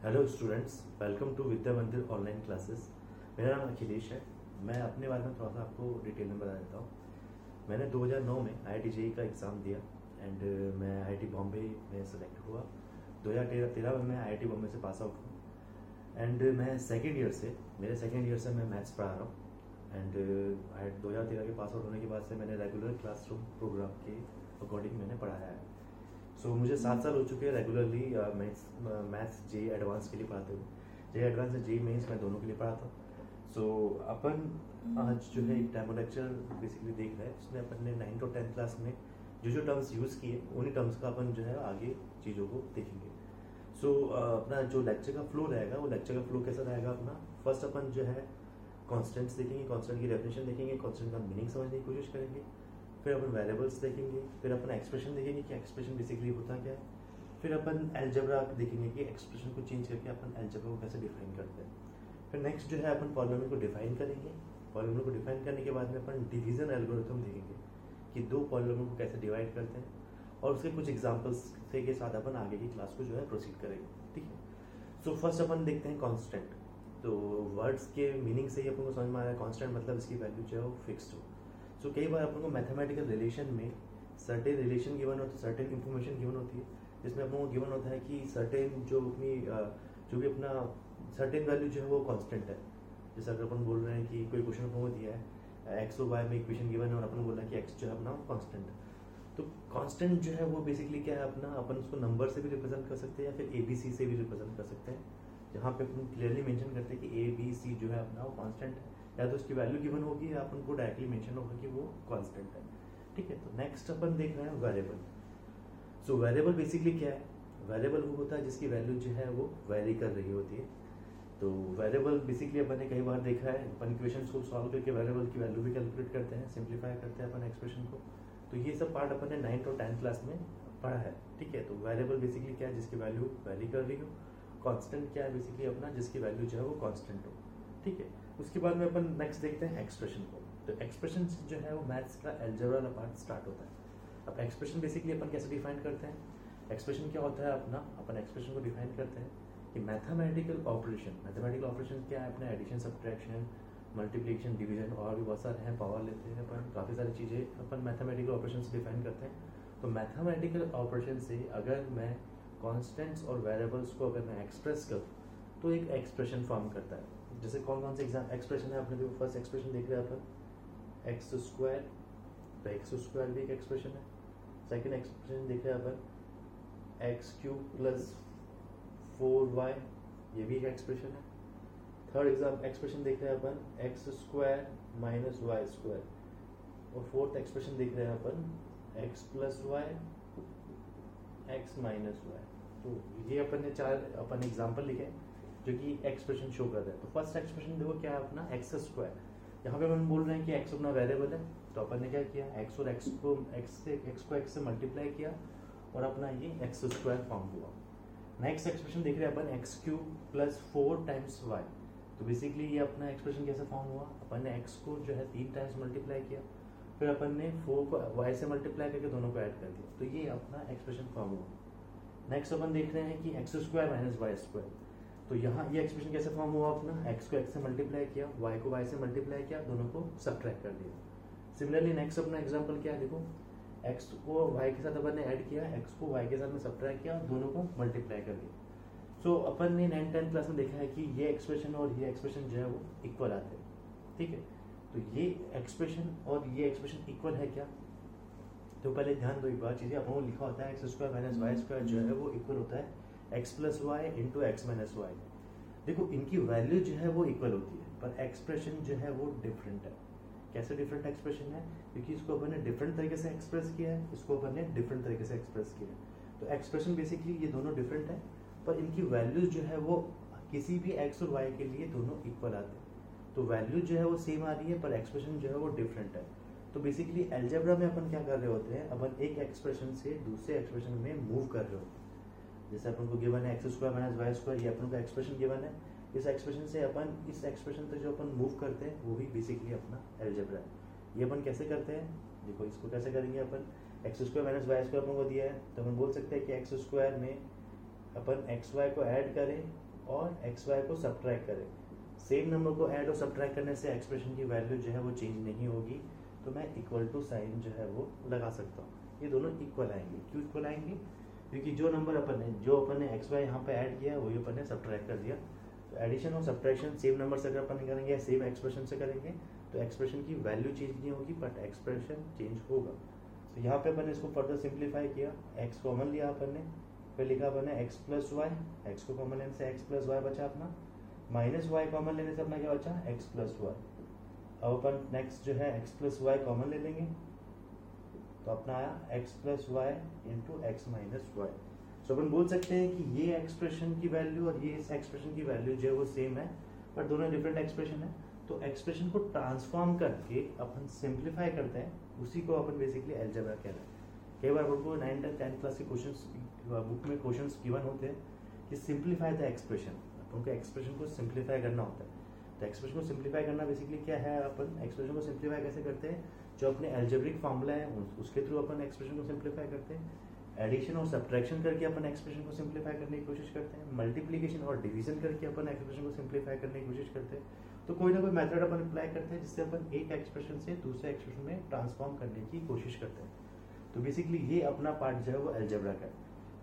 Hello students, welcome to विद्या मंदिर online classes. मेरा नाम अखिलेश है। मैं अपने बारे में थोड़ा सा आपको डिटेल में बता देता हूँ। मैंने 2009 में IIT जेईई का एग्ज़ाम दिया एंड मैं IIT बॉम्बे में सेलेक्ट हुआ। 2013 में मैं IIT बॉम्बे से पास आउट हुआ एंड मैं मेरे सेकेंड ईयर से मैं मैथ्स पढ़ा रहा हूँ एंड 2013 के पास आउट होने के बाद से मैंने रेगुलर क्लासरूम प्रोग्राम के अकॉर्डिंग मैंने पढ़ाया है। सो मुझे 7 साल हो चुके हैं रेगुलरली मैथ्स जेईई एडवांस के लिए पढ़ाते हुए। जेईई एडवांस और जेईई मेंस मैं दोनों के लिए पढ़ाता हूँ। सो अपन आज जो है एक डेमो लेक्चर बेसिकली देख रहे हैं, उसमें अपन ने 9th और 10th क्लास में जो टर्म्स यूज़ किए उन्हीं टर्म्स का अपन जो है आगे चीज़ों को देखेंगे। सो अपना जो लेक्चर का फ्लो रहेगा वो लेक्चर का फ्लो कैसा रहेगा अपना, फर्स्ट अपन जो है कॉन्स्टेंट्स देखेंगे, कॉन्स्टेंट की डेफिनेशन देखेंगे, कॉन्स्टेंट का मीनिंग समझने की कोशिश करेंगे। फिर अपन वेरिएबल्स देखेंगे, फिर अपन एक्सप्रेशन देखेंगे कि एक्सप्रेशन बेसिकली होता क्या है। फिर अपन अलजेब्रा देखेंगे कि एक्सप्रेशन को चेंज करके अपन अलजेब्रा को कैसे डिफाइन करते हैं। फिर नेक्स्ट जो है अपन पॉलिनोमियल को डिफाइन करेंगे। पॉलिनोमियल को डिफाइन करने के बाद में अपन डिवीजन एल्गोरिथम देखेंगे कि दो पॉलिनोमियल को कैसे डिवाइड करते हैं, और उसके कुछ एग्जाम्पल्स के साथ अपन आगे की क्लास को जो है प्रोसीड करेंगे। ठीक है। सो फर्स्ट अपन देखते हैं कॉन्स्टेंट। तो वर्ड्स के मीनिंग से ही अपन को समझ में आ रहा है कॉन्स्टेंट मतलब इसकी वैल्यू जो है वो फिक्स्ड हो। सो कई बार अपन को मैथमेटिकल रिलेशन में सर्टेन रिलेशन गिवन होती है, सर्टेन इन्फॉर्मेशन गिवन होती है, जिसमें अपन को गिवन होता है कि सर्टेन जो भी अपना सर्टेन वैल्यू जो है वो कांस्टेंट है। जैसे अगर अपन बोल रहे हैं कि कोई क्वेश्चन अपन को दिया है एक्स और वाई में इक्वेशन गिवन है और अपन बोल रहे हैं कि एक्स जो है अपना कांस्टेंट है। तो कांस्टेंट जो है वो बेसिकली क्या है अपना, अपन उसको नंबर से भी रिप्रेजेंट कर सकते हैं या फिर ABC से भी रिप्रेजेंट कर सकते हैं, जहाँ पे अपन क्लियरली मेंशन करते हैं कि ABC जो है अपना वो कांस्टेंट है, या तो उसकी वैल्यू गिवन होगी या अपन को डायरेक्टली मेंशन होगा कि वो कांस्टेंट है। ठीक है। तो नेक्स्ट अपन देख रहे हैं वेरिएबल। सो वेरिएबल बेसिकली क्या है, वेरिएबल वो होता है जिसकी वैल्यू जो है वो वेरी कर रही होती है। तो वेरिएबल बेसिकली अपन ने कई बार देखा है, अपन इक्वेशंस को सॉल्व करके वेरिएबल की वैल्यू भी कैलकुलेट करते हैं, सिंप्लीफाई करते हैं अपन एक्सप्रेशन को। तो ये सब पार्ट अपन ने 9th और 10th क्लास में पढ़ा है। ठीक है। तो वेरिएबल बेसिकली क्या है, जिसकी वैल्यू वेरी कर रही हो। कांस्टेंट क्या है बेसिकली अपना, जिसकी वैल्यू जो है वो कांस्टेंट हो। ठीक है। उसके बाद में अपन नेक्स्ट देखते हैं एक्सप्रेशन को। तो एक्सप्रेशन जो है वो मैथ्स का अलजेब्रा वाला पार्ट स्टार्ट होता है। अब एक्सप्रेशन बेसिकली अपन कैसे डिफाइन करते हैं, एक्सप्रेशन क्या होता है अपना, अपन एक्सप्रेशन को डिफाइन करते हैं कि मैथमेटिकल ऑपरेशन क्या है अपने, एडिशन, सब्ट्रैक्शन, मल्टीप्लिकेशन, डिवीजन और भी बहुत सारे हैं, पावर लेते हैं अपन, काफ़ी सारी चीज़ें अपन मैथमेटिकल ऑपरेशन से डिफाइन करते हैं। तो मैथमेटिकल ऑपरेशन से अगर मैं कॉन्स्टेंट्स और वेरिएबल्स को अगर मैं एक्सप्रेस करूँ तो एक एक्सप्रेशन फॉर्म करता है। जैसे कौन से एक्सप्रेशन है, अपने जो फर्स्ट एक्सप्रेशन देख रहे हैं अपन एक्स स्क्वायर, तो एक्स स्क्वायर भी एक एक्सप्रेशन है। सेकेंड एक्सप्रेशन देख रहे हैं अपन एक्स क्यूब प्लस 4y, ये भी एक एक्सप्रेशन है। थर्ड एक्सप्रेशन देख रहे हैं अपन x square minus Y square, और फोर्थ एक्सप्रेशन देख रहे हैं अपन x plus y x minus y. तो ये अपन ने 4 अपन एग्जाम्पल लिखे जो कि एक्सप्रेशन शो कर रहे हैं। तो फर्स्ट एक्सप्रेशन देखो क्या है अपना एक्स स्क्वायर, यहाँ पे अपन बोल रहे हैं कि एक्स अपना वेरिएबल है, तो अपन ने क्या किया, एक्स को एक्स से मल्टीप्लाई किया और अपना ये एक्स स्क्वायर फॉर्म हुआ। नेक्स्ट एक्सप्रेशन देख रहे हैं अपन x cube plus 4 times y. तो बेसिकली ये अपना एक्सप्रेशन कैसे फॉर्म हुआ, अपन ने एक्स को जो है 3 टाइम्स मल्टीप्लाई किया, फिर अपन ने 4 को वाई से मल्टीप्लाई करके दोनों को ऐड कर दिया, तो ये अपना एक्सप्रेशन फॉर्म हुआ। नेक्स्ट अपन देख रहे हैं कि X square minus Y square, तो यहाँ ये एक्सप्रेशन कैसे फॉर्म हुआ अपना, एक्स को एक्स से मल्टीप्लाई किया, वाई को वाई से मल्टीप्लाई किया, दोनों को सब्ट्रैक्ट कर दिया। सिमिलरली नेक्स्ट अपना एग्जाम्पल क्या है, देखो एक्स को वाई के साथ अपन ने ऐड किया, एक्स को वाई के साथ में सब्ट्रैक्ट किया, दोनों को मल्टीप्लाई कर दिया। सो अपन ने 9th 10th क्लास में देखा है कि ये एक्सप्रेशन और ये एक्सप्रेशन जो है वो इक्वल आते हैं। ठीक है। तो ये एक्सप्रेशन और ये एक्सप्रेशन इक्वल है क्या, तो पहले ध्यान दो एक बार चीजें, अपन को लिखा होता है X square minus Y square जो है वो इक्वल होता है X plus Y into x minus Y. देखो इनकी वैल्यू जो है वो इक्वल होती है, पर एक्सप्रेशन जो है वो डिफरेंट है। कैसे डिफरेंट एक्सप्रेशन है, क्योंकि इसको अपन ने डिफरेंट तरीके से एक्सप्रेस किया है, इसको अपन ने डिफरेंट तरीके से एक्सप्रेस किया है। तो एक्सप्रेशन बेसिकली ये दोनों डिफरेंट है, पर इनकी वैल्यूज जो है वो किसी भी एक्स और वाई के लिए दोनों इक्वल आते हैं। तो वैल्यू जो है वो सेम आ रही है, पर एक्सप्रेशन जो है वो डिफरेंट है। तो बेसिकली अलजेब्रा में अपन क्या कर रहे होते हैं, अपन एक एक्सप्रेशन से दूसरे एक्सप्रेशन में मूव कर रहे होते हैं। जैसे अपन को गिवन है X square minus Y square, ये अपन को एक्सप्रेशन गिवन है, इस एक्सप्रेशन से अपन इस एक्सप्रेशन तक जो अपन मूव करते हैं वो भी बेसिकली अपना अलजेब्रा है। ये अपन कैसे करते हैं, देखो इसको कैसे करेंगे अपन, x square minus Y square अपन को दिया है, तो अपन बोल सकते हैं कि एक्स स्क्वायर में अपन एक्स वाई को ऐड करें और एक्स वाई को सब्ट्रैक्ट करें। सेम नंबर को ऐड और सब्ट्रैक्ट करने से एक्सप्रेशन की वैल्यू जो है वो चेंज नहीं होगी, तो मैं इक्वल टू साइन जो है वो लगा सकता हूँ। ये दोनों इक्वल आएंगे। क्यों इक्वल आएंगे? क्योंकि जो अपन ने एक्स वाई यहाँ पे ऐड किया वही अपन ने सब्ट्रैक्ट कर दिया। तो एडिशन और सब्ट्रैक्शन सेम नंबर से अगर अपन करेंगे, सेम एक्सप्रेशन से करेंगे, तो एक्सप्रेशन की वैल्यू चेंज नहीं होगी बट एक्सप्रेशन चेंज होगा। तो यहाँ पे अपन ने इसको फर्दर सिंप्लीफाई किया, एक्स कॉमन लिया अपन ने, फिर लिखा अपन ने एक्स प्लस वाई, एक्स को कॉमन लेने से एक्स प्लस वाई बचा अपना, माइनस वाई कॉमन लेने से अपना क्या बचा, एक्स प्लस वाई। अब अपन नेक्स्ट जो है एक्स प्लस वाई कॉमन ले लेंगे, तो अपना आया x plus Y into x minus y. So अपन बोल सकते हैं कि ये एक्सप्रेशन की वैल्यू और ये इस एक्सप्रेशन की वैल्यू जो है वो सेम है, पर दोनों डिफरेंट एक्सप्रेशन है। तो एक्सप्रेशन को ट्रांसफॉर्म करके अपन सिंप्लीफाई करते हैं, उसी को अपन बेसिकली अलजेब्रा कह रहे हैं। कई बार आपको 9th और 10th क्लास के क्वेश्चंस बुक में क्वेश्चंस गिवन होते हैं कि सिंप्लीफाई द एक्सप्रेशन, अपन को एक्सप्रेशन को सिंप्लीफाई करना होता है। तो एक्सप्रेशन को सिंप्लीफाई करना बेसिकली क्या है, अपन एक्सप्रेशन को सिंप्लीफाई कैसे करते हैं, जो अपने एल्जेब्रिक फार्मूला है उसके थ्रू अपन एक्सप्रेशन को सिंप्लीफाई करते हैं। एडिशन और सब्ट्रैक्शन करके अपन एक्सप्रेशन को सिंप्लीफाई करने की कोशिश करते हैं। मल्टीप्लिकेशन और डिवीजन करके अपन एक्सप्रेशन को सिंप्लीफाई करने की कोशिश करते हैं। तो कोई ना कोई मेथड अपन अप्लाई करते हैं जिससे अपन एक एक्सप्रेशन से दूसरे एक्सप्रेशन में ट्रांसफॉर्म करने की कोशिश करते हैं। तो बेसिकली ये अपना पार्ट जो है वो अलजेब्रा का है।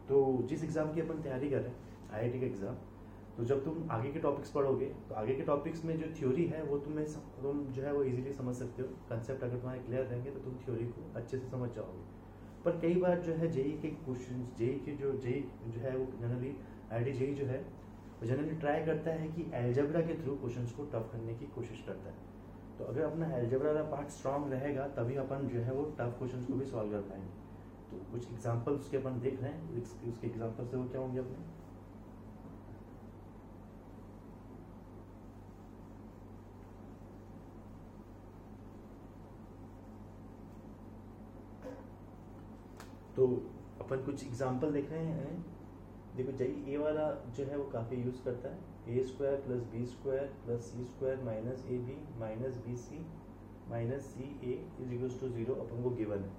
तो जिस एग्जाम की अपन तैयारी कर रहे हैं, आईआईटी का एग्जाम, तो जब तुम आगे के टॉपिक्स पढ़ोगे तो आगे के टॉपिक्स में जो थ्योरी है वो तुम जो है वो इजीली समझ सकते हो। कंसेप्ट अगर तुम्हारे क्लियर रहेंगे तो तुम थ्योरी को अच्छे से समझ जाओगे। पर कई बार जो है जेई के क्वेश्चन, जेई जो है वो जनरली आईआईटी जेई जो है वो जनरली ट्राई करता है कि अलजेब्रा के थ्रू क्वेश्चंस को टफ करने की कोशिश करता है। तो अगर अपना अलजेब्रा का पार्ट स्ट्रांग रहेगा तभी अपन जो है वो टफ क्वेश्चंस को भी सॉल्व कर पाएंगे। तो कुछ एग्जांपल्स के अपन देख रहे हैं, उसके एग्जांपल से वो क्या होंगे अपने। तो अपन कुछ एग्जांपल देख रहे हैं। देखो जेई ए वाला जो है वो काफ़ी यूज़ करता है a square plus b square plus C square minus a b minus b c minus c a is equals to 0 अपन को गिवन है।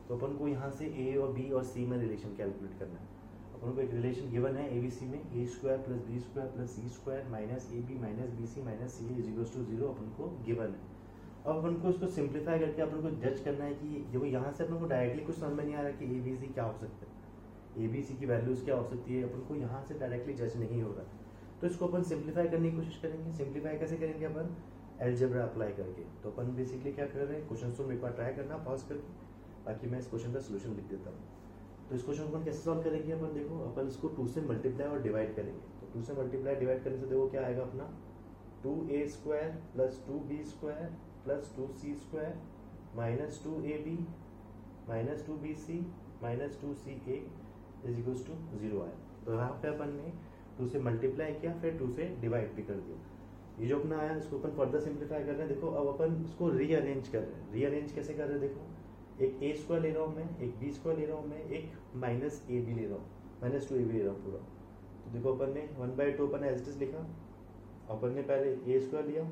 तो अपन को यहाँ से ए और बी और सी में रिलेशन कैलकुलेट करना है। अपन को एक रिलेशन गिवन है ए बी सी में, a square plus b square plus C square minus a b minus b c minus c a is equals to 0 अपन को गिवन है। अब अपन को इसको सिंप्लीफाई करके अपन को जज करना है कि देखो यहाँ से अपन को डायरेक्टली कुछ समझ में नहीं आ रहा कि ए बी सी क्या हो सकता है, ए बी सी की वैल्यूज़ क्या हो सकती है, अपन को यहाँ से डायरेक्टली जज नहीं हो रहा। तो इसको अपन सिंप्लीफाई करने की कोशिश करेंगे। सिंप्लीफाई कैसे करेंगे अपन, अलजेब्रा अप्लाई करके। तो अपन बेसिकली क्या कर रहे हैं, क्वेश्चन को एक बार ट्राई करना पॉज करके, बाकी मैं इस क्वेश्चन का सोल्यूशन लिख देता हूँ। तो इस क्वेश्चन को अपन कैसे सॉल्व करेंगे, अपन देखो अपन इसको 2 से मल्टीप्लाई और डिवाइड करेंगे। तो 2 से मल्टीप्लाई डिवाइड करने से देखो क्या आएगा अपना, 2a square plus 2b square plus 2c square minus 2ab minus 2bc minus 2ca is equals to 0 आया। तो यहाँ पे अपन ने 2 से मल्टीप्लाई किया, फिर 2 से डिवाइड भी कर दिया। ये जो अपना आया इसको अपन फर्दर सिंप्लीफाई कर रहे हैं। देखो अब अपन इसको रीअरेंज कर रहे हैं। रीअरेंज कैसे कर रहे हैं, देखो एक ए स्क्वायर ले रहा हूँ मैं, एक बी स्क्वायर ले रहा हूँ मैं, एक माइनस ए बी ले रहा हूँ, माइनस 2ab ले रहा हूँ पूरा। तो देखो अपन ने 1/2 अपन एज इट इज लिखा। अपन ने पहले ए स्क्वायर लिया,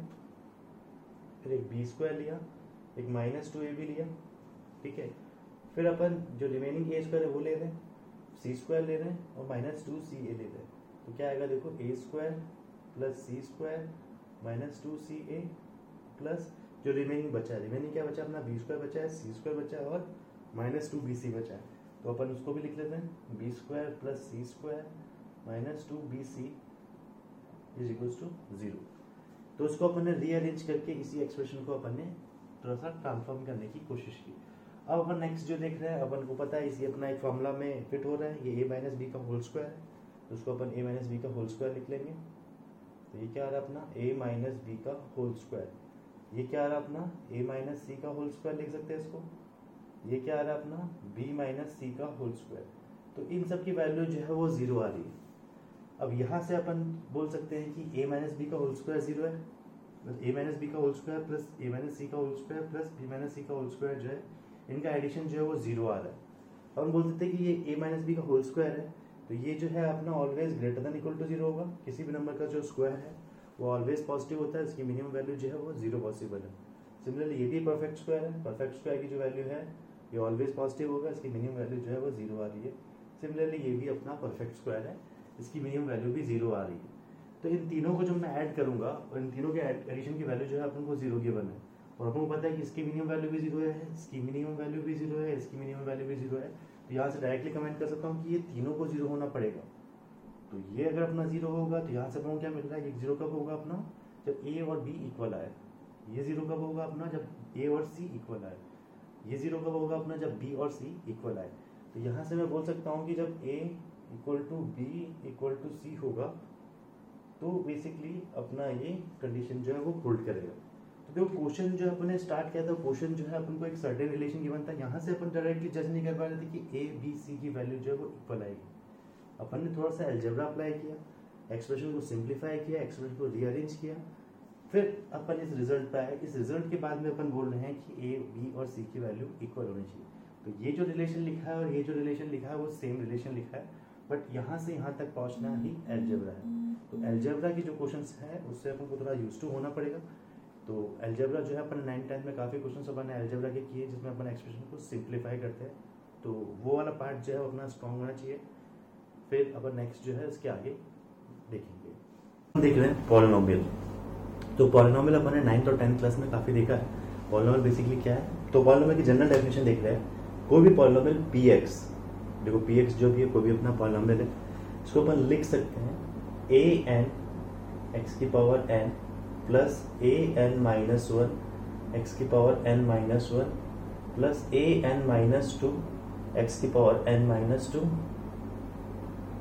फिर एक बी स्क्वायर लिया, एक माइनस 2ab लिया, ठीक है। फिर अपन जो रिमेनिंग ए स्क्वायर है वो ले रहे हैं, सी स्क्वायर ले रहे हैं और माइनस 2ca ले रहे हैं। तो क्या आएगा देखो, ए स्क्वायर प्लस सी स्क्वायर माइनस 2ca प्लस जो रिमेनिंग बचा है, रिमेनिंग क्या बचा अपना, बी स्क्वायर बचा है, सी स्क्वायर बचा है और माइनस 2bc बचा है। तो अपन उसको भी लिख लेते हैं, B square plus C square minus 2bc is equals to 0। तो उसको अपन ने रीअरेंज करके इसी एक्सप्रेशन को अपन ने थोड़ा सा ट्रांसफॉर्म करने की कोशिश की। अब अपन नेक्स्ट जो देख रहे हैं, अपन को पता है इसी अपना एक फॉर्मूला में फिट हो रहा है, ये a माइनस बी का होल स्क्वायर है। तो उसको अपन a माइनस बी का होल स्क्वायर लिख लेंगे। तो ये क्या आ रहा है अपना, a माइनस बी का होल स्क्वायर। ये क्या आ रहा है अपना, a माइनस सी का होल स्क्वायर लिख सकते हैं इसको। ये क्या आ रहा है अपना, b माइनस सी का होल स्क्वायर। तो इन सब की वैल्यू जो है वो 0 आ रही है। अब यहाँ से अपन बोल सकते हैं कि a माइनस बी का होल स्क्वायर 0 है, a माइनस बी का whole square plus a minus c का whole square plus b minus c का होल स्क्वायर जो है, इनका एडिशन जो है वो 0 आ रहा है। अब हम बोल सकते हैं कि ये a माइनस बी का होल स्क्वायर है, तो ये जो है अपना always greater than equal to 0 होगा। किसी भी नंबर का जो स्क्वायर है वो ऑलवेज पॉजिटिव होता है, इसकी मिनिमम वैल्यू जो है वो 0 पॉसिबल है। सिमिलरली ये भी परफेक्ट स्क्वायर है, परफेक्ट स्क्वायर की जो वैल्यू है ये ऑलवेज पॉजिटिव होगा, इसकी मिनिमम वैल्यू जो है वो 0 आ रही है। सिमिलरली ये भी अपना परफेक्ट स्क्वायर है, इसकी मिनिमम वैल्यू भी 0 आ रही है। तो इन तीनों को जब मैं ऐड करूंगा और इन तीनों के एडिशन की वैल्यू जो है अपन को 0 गिवन है, और अपन को पता है कि इसकी मिनिमम वैल्यू भी 0 है, इसकी मिनिमम वैल्यू भी 0 है, इसकी मिनिमम वैल्यू भी 0 है। तो यहाँ से डायरेक्टली कमेंट कर सकता हूँ कि ये तीनों को 0 होना पड़ेगा। तो ये अगर अपना 0 होगा तो यहाँ से अपन को क्या मिल रहा है, ये 0 कब होगा अपना, जब ए और बी इक्वल आए। ये 0 कब होगा अपना, जब ए और सी इक्वल आए। ये 0 कब होगा अपना, जब बी और सी इक्वल आए। तो यहाँ से मैं बोल सकता हूँ कि जब a equal to b equal to c होगा तो बेसिकली अपना ये कंडीशन जो है वो होल्ड करेगा। तो देखो क्वेश्चन जो अपन ने स्टार्ट किया था, क्वेश्चन जो है अपन को एक सर्टेन रिलेशन गिवन था। यहाँ से अपन डायरेक्टली जज नहीं कर पा रहे थे कि ए बी सी की वैल्यू जो है वो इक्वल आएगी। अपन ने थोड़ा सा अलजेब्रा अप्लाई किया, एक्सप्रेशन को सिंप्लीफाई किया, एक्सप्रेशन को रीअरेंज किया, फिर अपन इस रिजल्ट पे आए। इस रिजल्ट के बाद में अपन बोल रहे हैं कि ए बी और सी की वैल्यू इक्वल होनी चाहिए। तो ये जो रिलेशन लिखा है और ये जो रिलेशन लिखा है वो सेम रिलेशन लिखा है, बट यहाँ से यहाँ तक पहुँचना ही अलजेब्रा है। तो अलजेब्रा की जो क्वेश्चंस है उससे अपन को थोड़ा यूज टू होना पड़ेगा। तो अलजेब्रा जो है अपन 9th-10th में काफ़ी क्वेश्चन अपन ने अलजेब्रा के किए जिसमें अपन एक्सप्रेशन को सिंप्लीफाई करते हैं। तो वो वाला पार्ट जो है अपना स्ट्रॉन्ग होना चाहिए। फिर अपन नेक्स्ट जो है उसके आगे देखेंगे। हम देख रहे हैं पॉलिनोमियल। तो पॉलिनोमियल अपन ने 9th और 10th क्लास में काफ़ी देखा है। पॉलिनोमियल बेसिकली क्या है, तो पॉलिनोमियल की जनरल डेफिनेशन देख रहे हैं। कोई भी पॉलिनोमियल पी एक्स, देखो पी एक्स जो भी है कोई भी अपना पॉलिनोमियल है, इसको अपन लिख सकते हैं ए एन एक्स की power n plus a n minus one x की power n minus one plus a n minus two x की power n minus two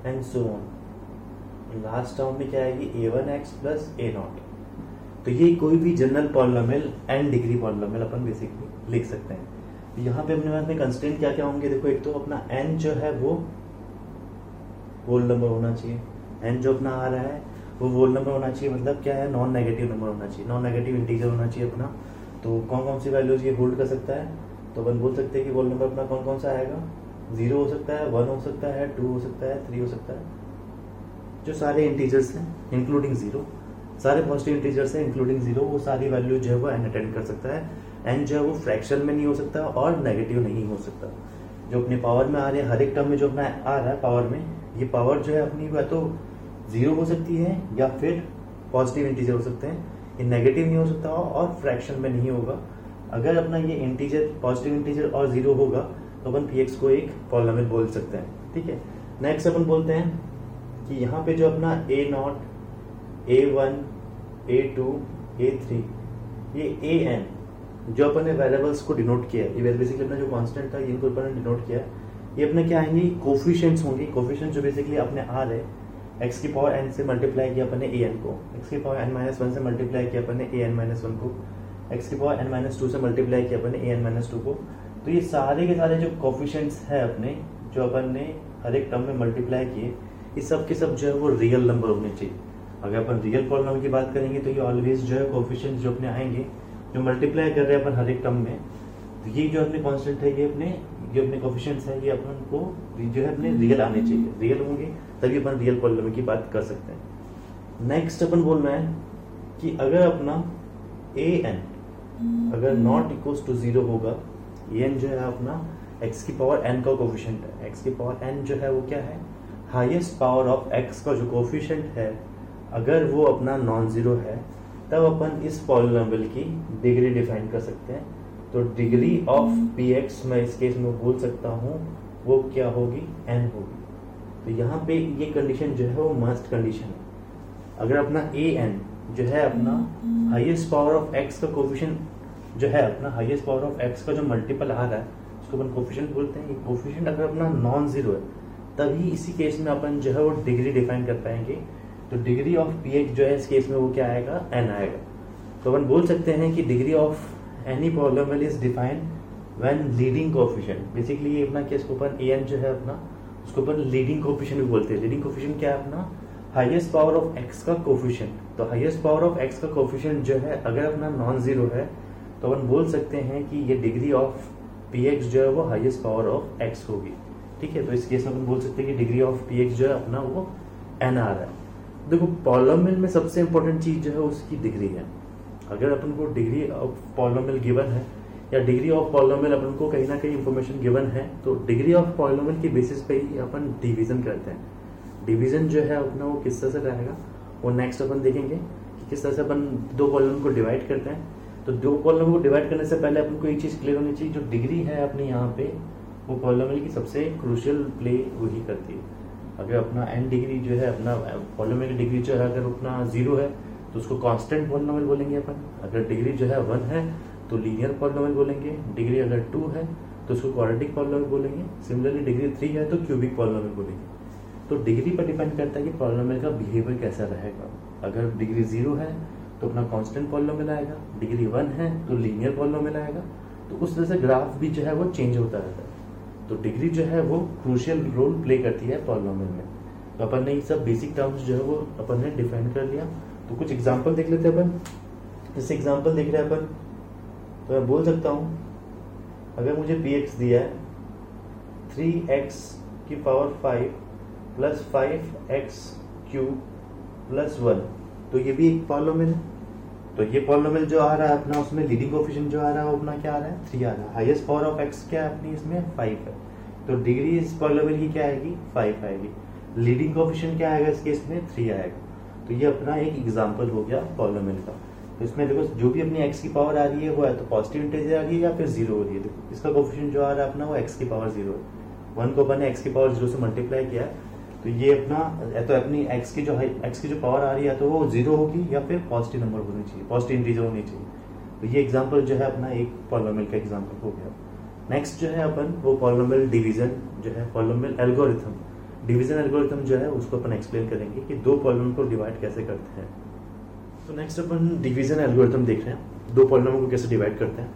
and so on. Last term में क्या आएगी, a one x plus a naught. तो ये कोई भी general polynomial n degree polynomial अपन बेसिकली लिख सकते हैं। तो यहाँ पे अपने पास में कंस्ट्रेंट क्या क्या होंगे, देखो एक तो अपना एन जो है वो होल नंबर होना चाहिए। एन जो अपना आ रहा है वो होल नंबर होना चाहिए, मतलब क्या है, नॉन नेगेटिव नंबर होना चाहिए, नॉन नेगेटिव इंटीजर होना चाहिए अपना। तो कौन कौन सी वैल्यूज ये होल्ड कर सकता है, तो अपन बोल सकते हैं कि होल नंबर अपना कौन कौन सा आएगा, 0 हो सकता है, 1 हो सकता है, 2 हो सकता है, 3 हो सकता है। जो सारे इंटीजर्स हैं इंक्लूडिंग 0, सारे पॉजिटिव इंटीजर्स हैं इंक्लूडिंग 0, वो सारी वैल्यू जो है वो एन अटेंड कर सकता है। एन जो है वो फ्रैक्शन में नहीं हो सकता और नेगेटिव नहीं हो सकता। जो अपने पावर में आ रहे हैं, हर एक टर्म में जो अपना आ रहा है पावर में, ये पावर जो है अपनी या तो 0 हो सकती है या फिर पॉजिटिव इंटीजर हो सकते हैं। ये नेगेटिव नहीं हो सकता और फ्रैक्शन में नहीं होगा। अगर अपना ये इंटीजर पॉजिटिव इंटीजर और 0 होगा तो अपन पी एक्स को एक पॉलिनोमियल बोल सकते हैं। ठीक है, नेक्स्ट अपन बोलते हैं कि यहाँ पे जो अपना ए नॉट, A1, A2, A3, ये AN जो अपन ने वेरिएबल्स को डिनोट किया है, ये बेसिकली अपना जो कांस्टेंट था इनको अपन ने डिनोट किया है। ये अपने क्या आएंगे, कोफिशिएंट्स होंगे। कोफिशिएंट्स जो बेसिकली अपने आ रहे x की पावर n से मल्टीप्लाई किया अपन ने an को, x की पावर n-1 से मल्टीप्लाई किया अपन ने an-1 को, x की पावर n-2 से मल्टीप्लाई किया अपन ने an-2 को। तो ये सारे के सारे जो कोफिशिएंट्स है अपने, जो अपन ने हर एक टर्म में मल्टीप्लाई किए, ये सब के सब जो है वो रियल नंबर होने चाहिए। अगर अपन रियल पॉलिनोमियल की बात करेंगे तो ये ऑलवेज जो है कोफिशिएंट्स जो अपने आएंगे, जो मल्टीप्लाई कर रहे हैं अपन हर एक टर्म में, तो ये जो अपने कांस्टेंट है, ये अपने कोफिशिएंट्स है, ये अपन को जो है अपने रियल आने चाहिए। रियल होंगे तभी अपन रियल पॉलिनोमियल की बात कर सकते हैं। नेक्स्ट अपन बोल रहे हैं कि अगर अपना an अगर नॉट इक्वल्स टू 0 होगा, an जो है अपना x की पावर n का कोफिशिएंट है। x की पावर n जो है वो क्या है, हाईएस्ट पावर ऑफ x का जो कोफिशिएंट है, अगर वो अपना नॉन जीरो है तब अपन इस पॉलिनोमियल की डिग्री डिफाइन कर सकते हैं। तो डिग्री ऑफ पी एक्स मैं इस केस में बोल सकता हूँ वो क्या होगी, n होगी। तो यहाँ पे ये कंडीशन जो है वो मस्ट कंडीशन है। अगर अपना an जो है अपना हाईएस्ट पावर ऑफ x का कोफिशिएंट जो है, अपना हाईएस्ट पावर ऑफ x का जो मल्टीपल आ रहा है उसको अपन कोफिशिएंट बोलते हैं। ये कोफिशिएंट अगर अपना नॉन जीरो है तभी इसी केस में अपन जो है वो डिग्री डिफाइन कर पाएंगे। तो डिग्री ऑफ पी एक्स जो है इस केस में वो क्या आएगा, n आएगा। तो अपन बोल सकते हैं कि degree of any polynomial is defined when leading coefficient, basically ये अपना केस को अपन an जो है अपना, उसको अपन लीडिंग कोफिशिएंट भी बोलते हैं। लीडिंग कोफिशिएंट क्या है अपना, हाईएस्ट पावर ऑफ x का कोफिशिएंट। तो हाईएस्ट पावर ऑफ x का कोफिशिएंट जो है अगर अपना नॉन जीरो है तो अपन बोल सकते हैं कि ये डिग्री ऑफ पी एक्स जो है वो हाईएस्ट पावर ऑफ x होगी। ठीक है, तो इस केस में अपन बोल सकते हैं कि डिग्री ऑफ पी एक्स जो है अपना वो n आ रहा है। देखो पॉलिनोमियल में सबसे इंपॉर्टेंट चीज जो है उसकी डिग्री है। अगर अपन को डिग्री ऑफ पॉलिनोमियल गिवन है या डिग्री ऑफ पॉलिनोमियल अपन को कहीं ना कहीं इंफॉर्मेशन गिवन है, तो डिग्री ऑफ पॉलिनोमियल के बेसिस पे ही अपन डिवीजन करते हैं। डिवीजन जो है अपना वो किस तरह से रहेगा, और नेक्स्ट अपन देखेंगे कि किस तरह से अपन दो पॉलिनोमियल को डिवाइड करते हैं। तो दो पॉलिनोमियल को डिवाइड करने से पहले अपन को एक चीज़ क्लियर होनी चाहिए, जो डिग्री है अपनी यहाँ पे वो पॉलिनोमियल की सबसे क्रूशियल प्ले वही करती है। अगर अपना n डिग्री जो है अपना पॉलिनोमियल की डिग्री जो है अगर अपना 0 है तो उसको कांस्टेंट पॉलिनोमियल बोलेंगे अपन। अगर डिग्री जो है 1 है तो लीनियर पॉलिनोमियल बोलेंगे। डिग्री अगर 2 है तो उसको क्वाड्रेटिक पॉलिनोमियल बोलेंगे। सिमिलरली डिग्री 3 है तो क्यूबिक पॉलिनोमियल बोलेंगे। तो डिग्री पर डिपेंड करता है कि पॉलिनोमियल का बिहेवियर कैसा रहेगा। अगर डिग्री 0 है तो अपना कांस्टेंट पॉलिनोमियल आएगा, डिग्री 1 है तो लीनियर पॉलिनोमियल आएगा। तो उस तरह से ग्राफ भी जो है वो चेंज होता रहता है। तो डिग्री जो है वो क्रूशियल रोल प्ले करती है पॉलिनोमियल में। तो अपन ने ये सब बेसिक टर्म्स जो है वो अपन ने डिफाइन कर लिया। तो कुछ एग्जांपल देख लेते हैं अपन। जैसे एग्जांपल देख रहे हैं अपन, तो मैं बोल सकता हूँ अगर मुझे px दिया है 3x की power 5 plus 5x cube plus 1, तो ये भी एक पॉलिनोमियल है। तो ये पॉलिनोमियल जो आ रहा है अपना उसमें लीडिंग कोएफिशिएंट जो आ रहा है वो अपना क्या आ रहा है 3 आ रहा है। हाईएस्ट पावर ऑफ x क्या है अपनी इसमें 5 है। तो डिग्री इस पॉलिनोमियल की क्या आएगी 5 आएगी। लीडिंग कोएफिशिएंट क्या आएगा इस केस में 3 आएगा। तो ये अपना एक एग्जांपल हो गया पॉलिनोमियल का। तो इसमें देखो जो भी अपनी x की पावर आ रही है वो है तो पॉजिटिव इंटीजर आ रही है या फिर 0 हो रही है। देखो इसका कोएफिशिएंट जो आ रहा है अपना वो x की पावर 0 है। 1 को अपन ने x की पावर 0 से मल्टीप्लाई किया है। तो ये अपना तो अपनी x की जो पावर आ रही है तो वो 0 होगी या फिर पॉजिटिव नंबर होनी चाहिए, पॉजिटिव इंटीजर होनी चाहिए। तो ये एग्जांपल जो है अपना एक पॉलिनोमियल का एग्जांपल हो गया। नेक्स्ट जो है अपन वो पॉलिनोमियल डिवीजन जो है पॉलिनोमियल एल्गोरिथम, डिवीजन एल्गोरिथम जो है उसको अपन एक्सप्लेन करेंगे कि दो पॉलिनोमियल को डिवाइड कैसे करते हैं। तो नेक्स्ट अपन डिवीजन एल्गोरिथम देख रहे हैं, दो पॉलिनोमियल को कैसे डिवाइड करते हैं।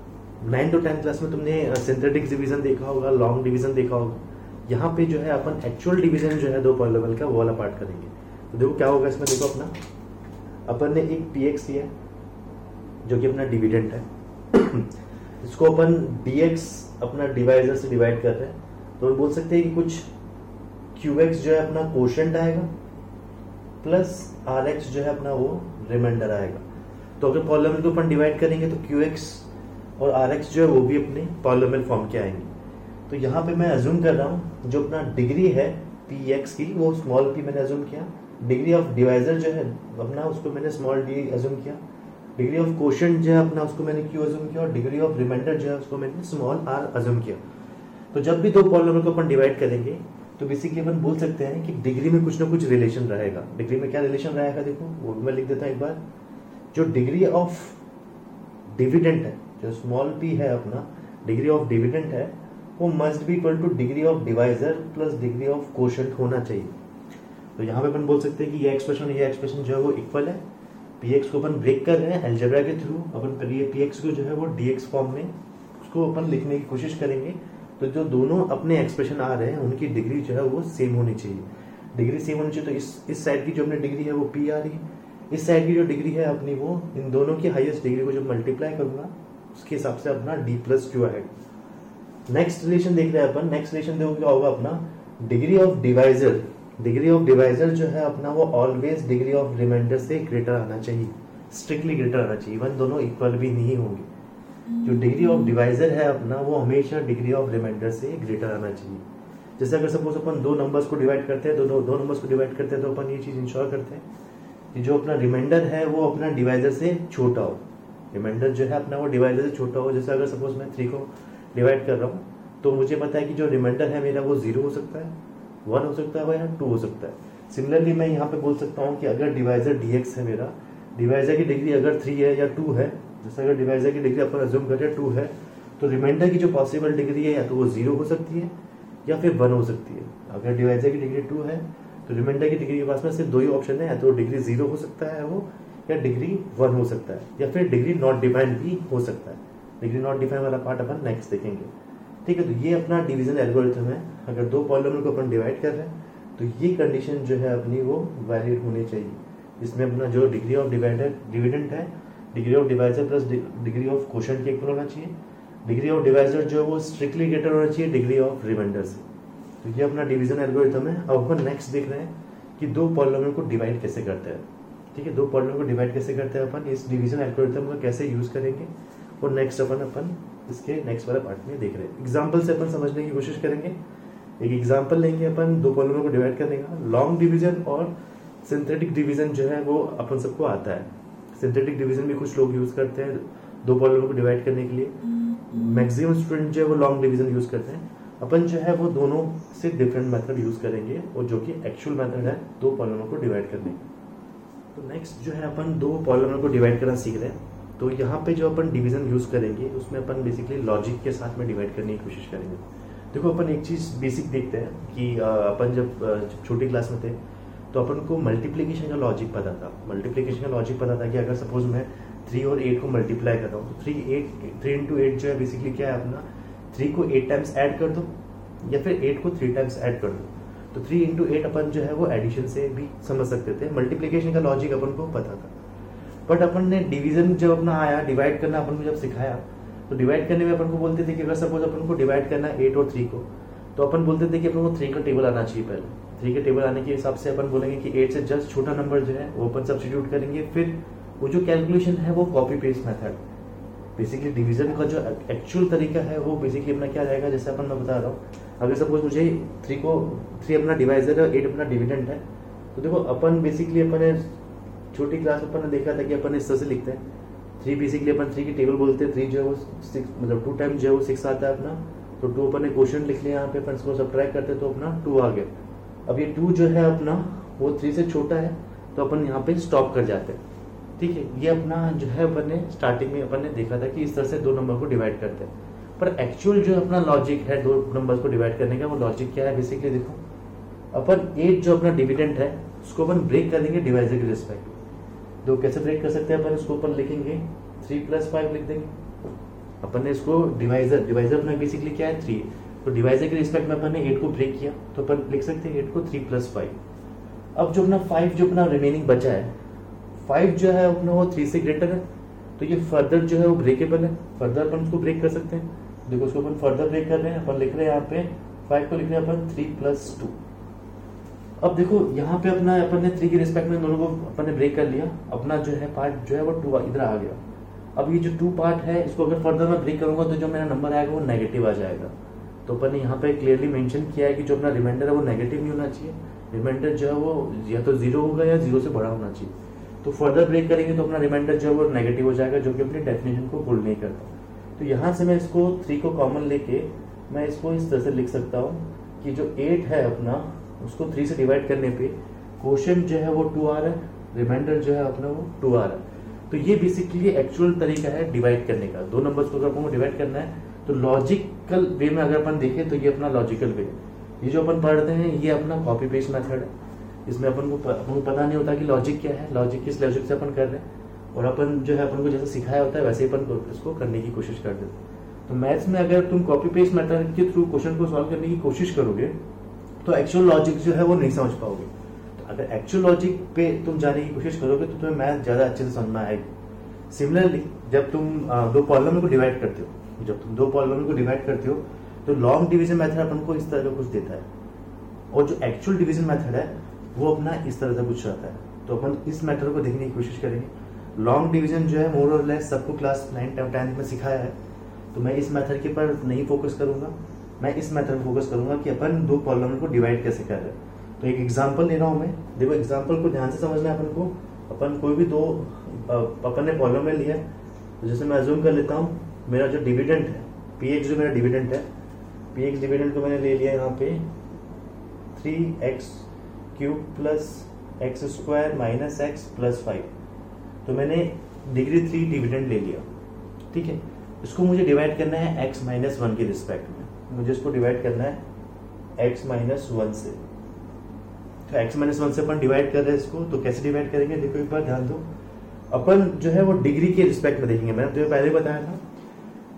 9 to 10 क्लास में तुमने सिंथेटिक डिवीजन देखा होगा, लॉन्ग डिवीजन देखा होगा। यहाँ पे जो है अपन एक्चुअल डिवीजन जो है दो पॉलिनोमियल का वो वाला पार्ट करेंगे। तो देखो क्या होगा इसमें, देखो अपना अपन ने एक px दिया जो कि अपना डिविडेंड है इसको अपन dx अपना डिवाइजर से डिवाइड कर रहे हैं। तो बोल सकते हैं कि कुछ qx जो है अपना कोशेंट आएगा प्लस rx जो है अपना वो रिमाइंडर आएगा। तो अगर पॉलिनोमियल को अपन डिवाइड करेंगे तो qx और rx जो है वो भी अपने पॉलिनोमियल फॉर्म के आएंगे। तो यहाँ पे मैं अज्यूम कर रहा हूँ जो अपना डिग्री है px की वो स्मॉल p मैंने अज्यूम किया। डिग्री ऑफ डिवाइजर जो है अपना उसको मैंने स्मॉल d अज्यूम किया। डिग्री ऑफ कोशेंट जो है अपना उसको मैंने q अज्यूम किया और डिग्री ऑफ रिमाइंडर जो है उसको मैंने स्मॉल r अज्यूम किया। तो जब भी दो पॉलिनोमियल को अपन डिवाइड करेंगे तो बेसिकली अपन बोल सकते हैं कि डिग्री में कुछ ना कुछ रिलेशन रहेगा। डिग्री में क्या रिलेशन रहेगा देखो वो मैं लिख देता हूँ एक बार। जो डिग्री ऑफ डिविडेंड है, जो स्मॉल p है अपना डिग्री ऑफ डिविडेंड है, वो must be equal two degree of divisor plus degree of quotient होना चाहिए। तो यहाँ पे अपन बोल सकते हैं कि ये एक्सप्रेशन जो है वो इक्वल है। px को अपन ब्रेक कर रहे हैं अलजेब्रा के थ्रू। अपन ये px को जो है वो dx फॉर्म में उसको अपन लिखने की कोशिश करेंगे। तो जो दोनों अपने एक्सप्रेशन आ रहे हैं उनकी डिग्री जो है वो सेम होनी चाहिए। डिग्री सेम होनी चाहिए। तो इस साइड की जो अपनी डिग्री है वो p आ रही है, इस साइड की जो डिग्री है अपनी वो इन दोनों की हाईएस्ट डिग्री को जब मल्टीप्लाई करूंगा उसके हिसाब से अपना d प्लस क्यू आएगा। नेक्स्ट रिलेशन देख रहे हैं अपन। नेक्स्ट रिलेशन देखो क्या होगा अपना degree of divisor. Degree of divisor जो है अपना वो ऑलवेज डिग्री ऑफ रिमाइंडर से ग्रेटर आना चाहिए, स्ट्रिक्टली ग्रेटर आना चाहिए। इवन दोनों इक्वल भी नहीं होंगे। जो डिग्री ऑफ डिवाइजर है अपना वो हमेशा डिग्री ऑफ रिमाइंडर से ग्रेटर आना चाहिए। जैसे अगर सपोज अपन दो नंबर्स को डिवाइड करते हैं, दो नंबर्स को डिवाइड करते हैं तो अपन ये चीज इंश्योर करते हैं कि जो अपना रिमाइंडर है वो अपना डिवाइजर से छोटा हो। रिमाइंडर जो है अपना वो डिवाइजर से छोटा हो। जैसे अगर सपोज मैं 3 को डिवाइड कर रहा हूँ तो मुझे पता है कि जो रिमाइंडर है मेरा वो 0 हो सकता है, 1 हो सकता है या 2 हो सकता है। सिमिलरली मैं यहाँ पे बोल सकता हूँ कि अगर डिवाइजर dx है मेरा, डिवाइजर की डिग्री अगर 3 है या 2 है, जैसे अगर डिवाइजर की डिग्री अपन अज्यूम करें 2 है तो रिमाइंडर की जो पॉसिबल डिग्री है या तो वो 0 हो सकती है या फिर 1 हो सकती है। अगर डिवाइजर की डिग्री 2 है तो रिमाइंडर की डिग्री के पास में सिर्फ दो ही ऑप्शन है, या तो डिग्री 0 हो सकता है वो या डिग्री 1 हो सकता है या फिर डिग्री नॉट डिफाइंड भी हो सकता है। डिग्री नॉट डिफाइन वाला पार्ट अपन नेक्स्ट देखेंगे। ठीक है, तो ये अपना डिवीजन एल्गोरिथम है। अगर दो पॉलिनोमियल को अपन डिवाइड कर रहे हैं तो ये कंडीशन जो है अपनी वो वैलिड होनी चाहिए। इसमें अपना जो डिग्री ऑफ डिविडेंड है degree of divisor plus degree of quotient के इक्वल होना चाहिए। डिग्री ऑफ डिवाइजर जो है वो स्ट्रिक्टली ग्रेटर होना चाहिए डिग्री ऑफ रिमाइंडर से। तो ये अपना डिवीजन एल्गोरिथम है। अब अपन नेक्स्ट देख रहे हैं कि दो पॉलिनोमियल को डिवाइड कैसे करते हैं। ठीक है, दो पॉलिनोमियल को डिवाइड कैसे करते हैं अपन, इस डिवीजन एल्गोरिथम को कैसे यूज करेंगे और नेक्स्ट अपन इसके नेक्स्ट वाला पार्ट में देख रहे हैं। एग्जांपल से अपन समझने की कोशिश करेंगे। एक एग्जांपल लेंगे अपन दो पॉलिनोमियल को डिवाइड करने का, लॉन्ग डिवीजन और सिंथेटिक डिवीजन जो है वो अपन सबको आता है। सिंथेटिक डिवीजन भी कुछ लोग यूज करते हैं दो पॉलिनोमियल को डिवाइड करने के लिए। मैक्सिमम स्टूडेंट जो है वो लॉन्ग डिवीजन यूज करते हैं। अपन जो है वो दोनों से डिफरेंट मेथड यूज करेंगे और जो कि एक्चुअल मेथड है दो पॉलिनोमियल को डिवाइड करने का। तो नेक्स्ट जो है अपन दो पॉलिनोमियल को डिवाइड करना सीख रहे हैं। तो यहाँ पे जो अपन डिवीजन यूज करेंगे उसमें अपन बेसिकली लॉजिक के साथ में डिवाइड करने की कोशिश करेंगे। देखो अपन एक चीज बेसिक देखते हैं कि अपन जब छोटी क्लास में थे तो अपन को मल्टीप्लीकेशन का लॉजिक पता था। मल्टीप्लीकेशन का लॉजिक पता था कि अगर सपोज मैं 3 और 8 को मल्टीप्लाई कर रहा हूँ तो 3 इंटू 8 जो है बेसिकली क्या है अपना 3 को 8 टाइम्स ऐड कर दो या फिर 8 को 3 टाइम्स ऐड कर दो। तो 3 इंटू 8 अपन जो है वो एडिशन से भी समझ सकते थे। मल्टीप्लीकेशन का लॉजिक अपन को पता था। बट अपन ने डिवीजन जब अपना आया डिवाइड करना अपन को जब सिखाया तो डिवाइड करने में अपन को बोलते थे कि अगर सपोज अपन को डिवाइड करना है 8 और 3 को तो अपन बोलते थे कि अपन को 3 का टेबल आना चाहिए। पहले 3 के टेबल आने के हिसाब से अपन बोलेंगे कि 8 से जस्ट छोटा नंबर जो है वो अपन सब्स्टिट्यूट करेंगे। फिर वो जो कैलकुलेशन है वो copy paste method. Basically division का जो एक्चुअल तरीका है वो बेसिकली अपना क्या रहेगा, जैसे अपन मैं बता रहा हूँ। अगर सपोज मुझे 3 अपना डिवाइजर है 8 अपना डिविडेंड है तो देखो अपन बेसिकली अपन छोटी क्लास में अपन ने देखा था कि अपन इस तरह से लिखते हैं 3 बेसिकली अपन 3 की टेबल बोलते हैं। 3 जो है वो 6 मतलब 2 टाइम जो है वो 6 आता है अपना। तो 2 अपन ने क्वेश्चन लिख लिया यहाँ पे अपन इसको सब्ट्रैक्ट करते तो अपना 2 आ गया। अब ये 2 जो है अपना वो 3 से छोटा है तो अपन यहाँ पे स्टॉप कर जाते हैं। ठीक है, ये अपना जो है अपन ने स्टार्टिंग में अपन ने देखा था कि इस तरह से दो नंबर को डिवाइड करते हैं। पर एक्चुअल जो अपना लॉजिक है दो नंबर्स को डिवाइड करने का वो लॉजिक क्या है बेसिकली देखो अपन 8 जो अपना डिविडेंड है उसको अपन ब्रेक कर देंगे डिवाइजर के रिस्पेक्ट में। तो कैसे ब्रेक कर सकते हैं अपन इसको अपन लिखेंगे 3 + 5 लिख देंगे। अपन ने इसको डिवाइजर अपना बेसिकली क्या है 3। तो डिवाइजर के रिस्पेक्ट में अपन ने 8 को ब्रेक किया तो अपन लिख सकते हैं 8 को 3 + 5। अब जो अपना 5 जो अपना रिमेनिंग बचा है 5 जो है अपना वो 3 से ग्रेटर है तो ये फर्दर जो है वो ब्रेकेबल है। फर्दर अपन उसको ब्रेक कर सकते हैं। देखो उसको अपन फर्दर ब्रेक कर रहे हैं। अपन लिख रहे हैं यहाँ पे 5 को लिख रहे हैं अपन 3 + 2। अब देखो यहाँ पे अपना अपन ने 3 के रिस्पेक्ट में दोनों को अपन ने ब्रेक कर लिया। अपना जो है पार्ट जो है वो 2 इधर आ गया। अब ये जो 2 पार्ट है इसको अगर फर्दर मैं ब्रेक करूंगा तो जो मेरा नंबर आएगा वो नेगेटिव आ जाएगा। तो अपन ने यहाँ पे क्लियरली मेंशन किया है कि जो अपना रिमाइंडर है वो नेगेटिव नहीं होना चाहिए। रिमाइंडर जो है वो या तो 0 होगा या 0 से बड़ा होना चाहिए। तो फर्दर ब्रेक करेंगे तो अपना रिमाइंडर जो है वो नेगेटिव हो जाएगा जो कि अपनी डेफिनेशन को होल्ड नहीं करता। तो यहाँ से मैं इसको 3 को कॉमन लेके मैं इसको इस तरह से लिख सकता हूँ कि जो 8 है अपना उसको 3 से डिवाइड करने पे क्वोशिएंट जो है वो 2 आ रहा है, रिमाइंडर जो है अपना वो 2 आ रहा है। तो ये बेसिकली एक्चुअल तरीका है डिवाइड करने का। दो नंबर्स को अगर अपन को डिवाइड करना है तो लॉजिकल वे में अगर अपन देखें तो ये अपना लॉजिकल वे। ये जो अपन पढ़ते हैं ये अपना कॉपी पेस्ट मेथड है। इसमें अपन को पता नहीं होता कि लॉजिक क्या है, लॉजिक किस लॉजिक से अपन कर रहे हैं और अपन जो है अपन को जैसे सिखाया होता है वैसे ही अपन इसको करने की कोशिश करते हैं। तो मैथ्स में अगर तुम कॉपी पेस्ट मेथड के थ्रू क्वेश्चन को सॉल्व करने की कोशिश करोगे तो एक्चुअल लॉजिक जो है वो नहीं समझ पाओगे। तो अगर एक्चुअल लॉजिक पे तुम जाने की कोशिश करोगे तो तुम्हें मैथ ज्यादा अच्छे से समझ में आएगी। सिमिलरली जब तुम दो पॉलिनोमियल को डिवाइड करते हो तो लॉन्ग डिवीजन मेथड अपन को इस तरह का कुछ देता है और जो एक्चुअल डिवीजन मेथड है वो अपना इस तरह से कुछ रहता है। तो अपन इस मेथड को देखने की कोशिश करेंगे। लॉन्ग डिवीजन जो है मोर और लेस सबको क्लास 9 10th में सिखाया है। तो मैं इस मेथड के पर नहीं फोकस करूंगा, मैं इस मेथड में फोकस करूंगा कि अपन दो पॉलिनोमियल को डिवाइड कैसे कर रहे हैं। तो एक एग्जांपल ले रहा हूं मैं। देखो एग्जांपल को ध्यान से समझना है अपन को। अपन कोई भी दो अपन ने पॉलिनोमियल लिया है तो जैसे मैं अज्यूम कर लेता हूँ मेरा जो डिविडेंड है px जो मेरा डिविडेंड है px डिविडेंड को मैंने ले लिया यहाँ पे 3x³ + x² - x + 5। तो मैंने डिग्री 3 डिविडेंड ले लिया। ठीक है, इसको मुझे डिवाइड करना है x - 1 के रिस्पेक्ट में। मुझे इसको डिवाइड करना है x - 1 से। तो x - 1 से अपन डिवाइड कर रहे हैं इसको। तो कैसे डिवाइड करेंगे देखो एक बार ध्यान दो। अपन जो है वो डिग्री के रिस्पेक्ट में देखेंगे। मैंने तुम्हें पहले बताया था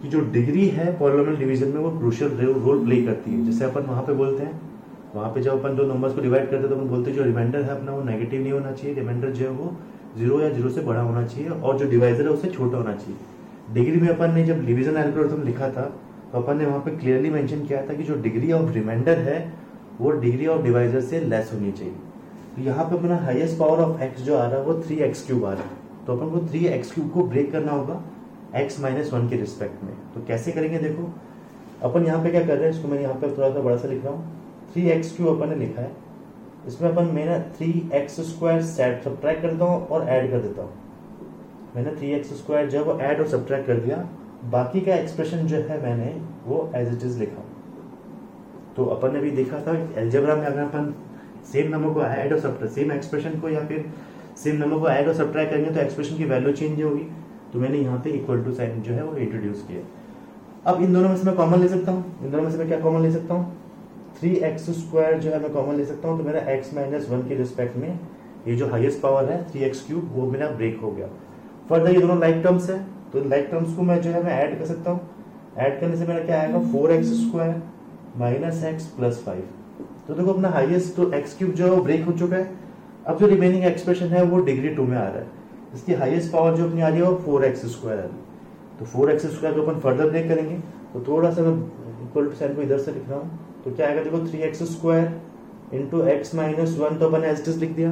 कि जो डिग्री है पॉलिनोमियल डिवीजन में वो क्रूशियल रोल प्ले करती है। जैसे अपन वहां पे बोलते हैं, वहां पे जब अपन दो नंबर्स को डिवाइड करते हैं तो अपन बोलते हैं जो रिमाइंडर है अपना वो नेगेटिव नहीं होना चाहिए। रिमाइंडर जो है वो 0 या 0 से बड़ा होना चाहिए और जो डिवाइजर है उससे छोटा होना चाहिए। डिग्री में अपन ने जब डिवीजन एल्गोरिथम लिखा था तो अपन ने वहां पे क्लियरली मेंशन किया था कि जो डिग्री ऑफ रिमाइंडर है वो डिग्री ऑफ डिवाइजर से लेस होनी चाहिए। तो यहाँ पे अपना हाईएस्ट पावर ऑफ x जो आ रहा है वो 3x³ आ रहा है। तो अपन को 3x³ को ब्रेक करना होगा x - 1 के रिस्पेक्ट में। तो कैसे करेंगे देखो अपन यहाँ पे क्या कर रहे हैं, इसको मैं यहाँ पे थोड़ा सा बड़ा सा लिख रहा हूँ। 3x³ अपन ने लिखा है इसमें अपन मैंने 3x² सेट सब्ट्रैक्ट करता हूँ और ऐड कर देता हूँ। मैंने 3x² जो है वो ऐड और सब्ट्रैक्ट कर दिया, बाकी का एक्सप्रेशन जो है मैंने वो एज इट इज लिखा। तो अपन ने भी देखा था अलजेब्रा में अगर अपन सेम नंबर को ऐड और सब्ट्रैक्ट, सेम एक्सप्रेशन को या फिर सेम नंबर को ऐड और सब्ट्रैक्ट करेंगे तो एक्सप्रेशन की वैल्यू चेंज होगी। तो मैंने यहाँ पे इक्वल टू साइन जो है वो इंट्रोड्यूस किया। अब इन दोनों में से मैं कॉमन ले सकता हूँ, इन दोनों में से मैं क्या कॉमन ले सकता हूँ, 3x² जो है मैं कॉमन ले सकता हूँ। तो मेरा x - 1 के रिस्पेक्ट में ये जो हाईएस्ट पावर है 3x³ वो मेरा ब्रेक हो गया। फर्दर ये दोनों लाइक टर्म्स है, तो लाइक टर्म्स को मैं जो है मैं ऐड कर सकता हूँ। ऐड करने से मेरा क्या आएगा, 4x² - x + 5। तो देखो अपना हाईएस्ट तो x³ जो है वो ब्रेक हो चुका है। अब जो रिमेनिंग एक्सप्रेशन है वो डिग्री 2 में आ रहा है। इसकी हाईएस्ट पावर जो अपनी आ रही है वो 4x² आ रही है। तो 4x² को अपन फर्दर ब्रेक करेंगे, तो थोड़ा सा मैं इक्वल टू साइन को इधर से लिख रहा हूँ। तो क्या आएगा देखो, 3x² × x - 1 तो अपन एज इट इज लिख दिया।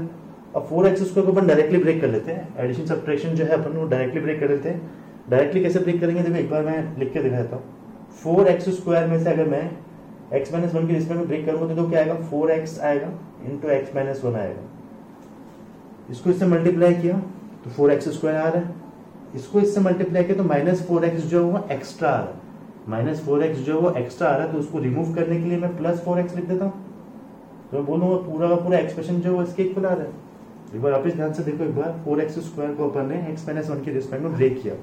अब 4x² को अपन डायरेक्टली ब्रेक कर लेते हैं, एडिशन सब्ट्रैक्शन जो है अपन वो डायरेक्टली ब्रेक कर लेते हैं। डायरेक्टली कैसे ब्रेक करेंगे देखो, एक बार मैं लिख के दिखा देता हूँ। 4x² में से अगर मैं x - 1 के रिस्पेक्ट में ब्रेक करूंगा तो क्या आएगा, 4x आएगा × x - 1 आएगा। इसको इससे मल्टीप्लाई किया तो 4x² आ रहा है, इसको इससे मल्टीप्लाई किया तो -4x जो है वो एक्स्ट्रा आ रहा है। -4x जो वो एक्स्ट्रा आ रहा है, तो उसको रिमूव करने के लिए मैं +4x लिख देता हूँ। तो मैं बोलूंगा पूरा का पूरा एक्सप्रेशन जो है इसके इक्वल आ रहा है। एक बार वापस ध्यान से देखो, एक बार 4x² को अपन ने x - 1 के रिस्पेक्ट में ब्रेक किया,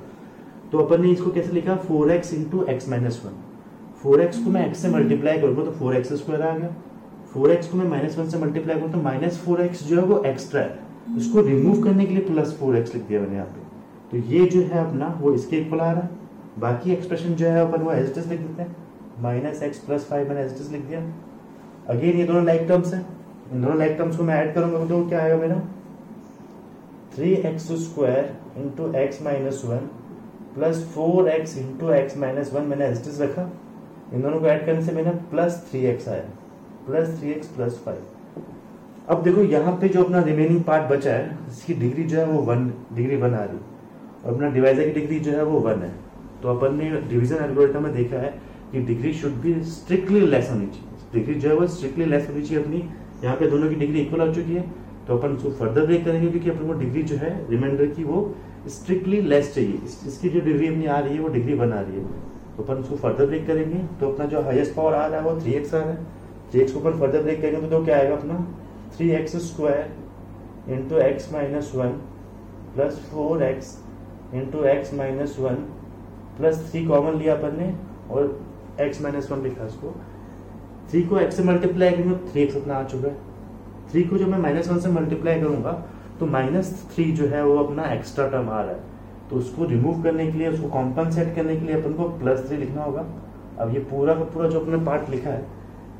तो अपन ने इसको कैसे लिखा, 4x × x - 1। 4x को मैं x से मल्टीप्लाई करूंगा तो 4x² आ गया। 4x को मैं -1 से मल्टीप्लाई करूँ तो -4x जो है वो एक्स्ट्रा है, इसको रिमूव करने के लिए +4x लिख दिया मैंने यहाँ पे। तो ये जो है अपना वो इसके इक्वल आ रहा है। बाकी एक्सप्रेशन जो है अपन वो एज इट इज लिख देते हैं, -x + 5 मैंने एज इट इज लिख दिया। अगेन ये दोनों लाइक टर्म्स हैं, इन दोनों लाइक टर्म्स को मैं ऐड करूंगा तो क्या आएगा मेरा, 3x² × x - 1 + 4x × x - 1 मैंने एज इट इज रखा। इन दोनों को ऐड करने से मैंने +3x आया, +3x + 5। अब देखो यहाँ पे जो अपना रिमेनिंग पार्ट बचा है, इसकी डिग्री जो है वो 1 डिग्री 1 आ रही, और अपना डिवाइजर की डिग्री जो है वो 1 है। तो अपन ने डिवीजन एल्गोरिथम में देखा है कि degree should be strictly less होनी चाहिए, डिग्री जो है वो स्ट्रिक्टली लेस होनी चाहिए अपनी। यहाँ पे दोनों की डिग्री इक्वल हो चुकी है, तो अपन उसको फर्दर ब्रेक करेंगे क्योंकि अपन को डिग्री जो है रिमाइंडर की वो स्ट्रिक्टली लेस चाहिए। इसकी जो डिग्री अपनी आ रही है वो डिग्री 1 आ रही है, तो अपन उसको फर्दर ब्रेक करेंगे। तो अपना जो हाईएस्ट पावर आ रहा है वो 3x आ रहा है। 3x को अपन फर्दर ब्रेक करेंगे तो क्या आएगा अपना, 3x² × x - 1 + 4x × x - 1 + 3 common लिया अपन ने और x - 1 लिखा इसको। 3 को x से मल्टीप्लाई करेंगे तो 3x अपना आ चुका है। 3 को जब मैं -1 से मल्टीप्लाई करूंगा तो -3 जो है वो अपना एक्स्ट्रा टर्म आ रहा है, तो उसको रिमूव करने के लिए, उसको कॉम्पनसेट करने के लिए अपन को +3 लिखना होगा। अब ये पूरा का पूरा जो अपने पार्ट लिखा है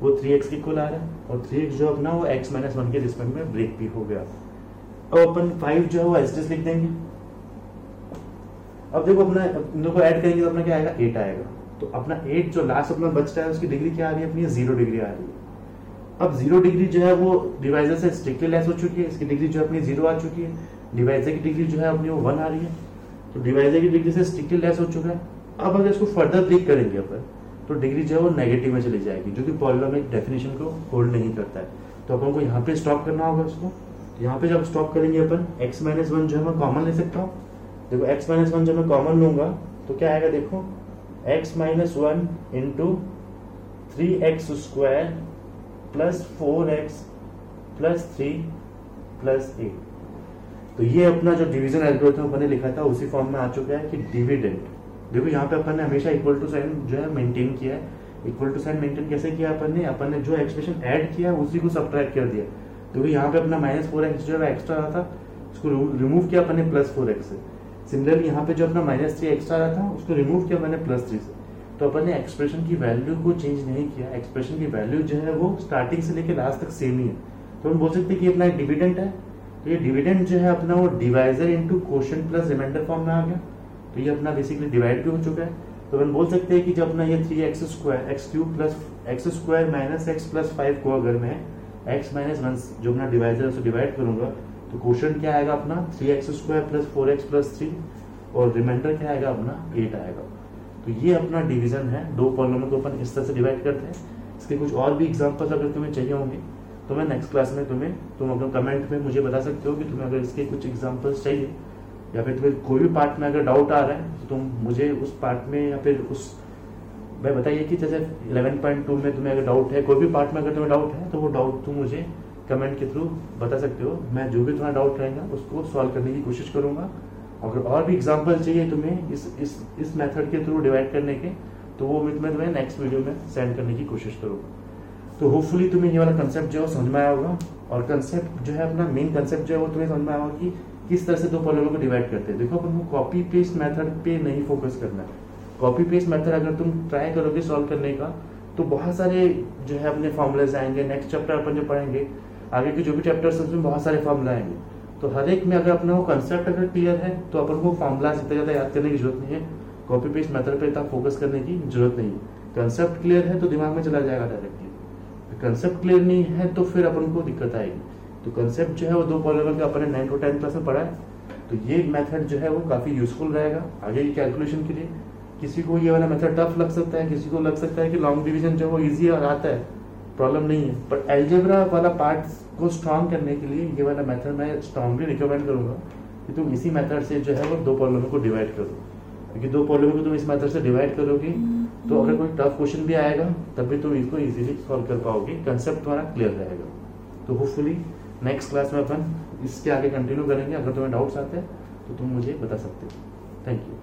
वो 3x के इक्वल आ रहा है, और 3x जो अपना वो x - 1 के रिस्पेक्ट में ब्रेक भी हो गया। अब अपन 5 जो है वो एज लिख देंगे। अब देखो अपना इन दोनों को ऐड करेंगे तो अपना क्या आएगा, 8 आएगा। तो अपना 8 जो लास्ट अपना बचता है उसकी डिग्री क्या आ रही है अपनी, 0 डिग्री आ रही है। अब 0 डिग्री जो है वो डिवाइजर से स्ट्रिक्टली लेस हो चुकी है, इसकी डिग्री जो अपनी 0 आ चुकी है। डिवाइजर की डिग्री जो है अपनी वो 1 आ रही है, तो डिवाइजर की डिग्री से स्ट्रिक्टली लेस हो चुका है। अब अगर इसको फर्दर ब्रेक करेंगे अपन तो डिग्री जो है वो नेगेटिव में चली जाएगी, जो कि पॉलिनोमियल डेफिनेशन को होल्ड नहीं करता है। तो अपन को यहाँ पे स्टॉप करना होगा इसको। यहाँ पे जब स्टॉप करेंगे अपन x - 1 जो है मैं कॉमन ले सकता हूँ। देखो x - 1 जब मैं कॉमन लूंगा तो क्या आएगा, देखो x - 1 × 3x² + 4x + 3 + 8। तो ये अपना जो डिवीजन एल्गोरिथम अपन ने लिखा था उसी फॉर्म में आ चुका है कि डिविडेंड। देखो यहाँ पे अपन ने हमेशा इक्वल टू साइन जो है मेंटेन किया है। इक्वल टू साइन मेंटेन कैसे किया अपन ने जो एक्सप्रेशन ऐड किया उसी को सब्ट्रैक्ट कर दिया। देखो यहाँ पे अपना -4x जो है एक्स्ट्रा रहा था, उसको रिमूव किया अपन ने +4x से। सिमिलरली यहाँ पे जो अपना -3 एक्स्ट्रा रहा था उसको रिमूव किया मैंने +3 से। तो अपन ने एक्सप्रेशन की वैल्यू को चेंज नहीं किया, एक्सप्रेशन की वैल्यू जो है वो स्टार्टिंग से लेकर लास्ट तक सेम ही है। तो हम बोल सकते हैं कि अपना एक डिविडेंड है। तो ये डिविडेंड जो है अपना वो divisor into quotient plus remainder form में आ गया। तो ये अपना बेसिकली डिवाइड भी हो चुका है। तो अपन बोल सकते हैं कि जब अपना ये 3x² x³ + x² - x + 5 को अगर मैं x - 1 जो अपना डिवाइजर है उसको डिवाइड करूंगा तो क्वोशिएंट क्या आएगा अपना 3x² + 4x + 3, और रिमाइंडर क्या आएगा अपना 8 आएगा। तो ये अपना डिवीजन है। दो पॉलिनोमियल को अपन इस तरह से डिवाइड करते हैं। इसके कुछ और भी एग्जांपल्स अगर तुम्हें चाहिए होंगे तो मैं नेक्स्ट क्लास में तुम अगर कमेंट में मुझे बता सकते हो कि तुम्हें अगर इसके कुछ एग्जांपल्स चाहिए, या फिर तुम्हें कोई भी पार्ट में अगर डाउट आ रहा है तो तुम मुझे उस पार्ट में या फिर उस मैं बताइए कि जैसे 11.2 में तुम्हें अगर डाउट है, कोई भी पार्ट में अगर तुम्हें डाउट है तो वो डाउट तुम मुझे कमेंट के थ्रू बता सकते हो। मैं जो भी तुम्हारा डाउट रहेगा उसको सॉल्व करने की कोशिश करूंगा। अगर और भी एग्जांपल चाहिए तुम्हें इस मेथड के थ्रू डिवाइड करने के, तो वो मैं तुम्हें नेक्स्ट वीडियो में सेंड करने की कोशिश करूंगा। तो होपफुली तुम्हें ये वाला कंसेप्ट जो है समझ में आया होगा, और कंसेप्ट जो है अपना मेन कंसेप्ट जो है वो तुम्हें समझ में आया होगा कि किस तरह से दो प्रॉब्लमों को डिवाइड करते हैं। देखो अपन को कॉपी पेस्ट मेथड पे नहीं फोकस करना है। कॉपी पेस्ट मेथड अगर तुम ट्राई करोगे सॉल्व करने का तो बहुत सारे जो है अपने फॉर्मूलेज आएंगे। नेक्स्ट चैप्टर अपन जो पढ़ेंगे, आगे के जो भी चैप्टर्स उसमें बहुत सारे फॉर्मूला आएंगे। तो हर एक में अगर अपना वो कंसेप्ट अगर क्लियर है तो अपन को फॉर्मूला इतना ज़्यादा याद करने की जरूरत नहीं है, कॉपी पेस्ट मेथड पे इतना फोकस करने की जरूरत नहीं है। कंसेप्ट क्लियर है तो दिमाग में चला जाएगा डायरेक्टली। कंसेप्ट क्लियर नहीं है तो फिर अपन को दिक्कत आएगी। तो कंसेप्ट जो है वो दो पॉलीगॉन का अपने 9 to 10 क्लास में पढ़ा है। तो ये मेथड जो है वो काफ़ी यूजफुल रहेगा आगे की कैलकुलेशन के लिए। किसी को ये वाला मेथड टफ लग सकता है, किसी को लग सकता है कि लॉन्ग डिवीजन जो है वो ईजी आता है, प्रॉब्लम नहीं है। बट एल्जेब्रा वाला पार्ट को स्ट्रॉन्ग करने के लिए ये वाला मेथड मैं स्ट्रांगली रिकमेंड करूंगा कि तुम इसी मेथड से जो है वो दो प्रॉब्लमों को डिवाइड करो, क्योंकि दो प्रॉब्लम को तुम इस मेथड से डिवाइड करोगे तो अगर कोई टफ क्वेश्चन भी आएगा तब भी तुम इसको इजीली सॉल्व कर पाओगे, कंसेप्ट तुम्हारा क्लियर रहेगा। तो होपफुली नेक्स्ट क्लास में अपन इसके आगे कंटिन्यू करेंगे। अगर तुम्हें डाउट्स आते हैं तो तुम मुझे बता सकते हो। Thank you.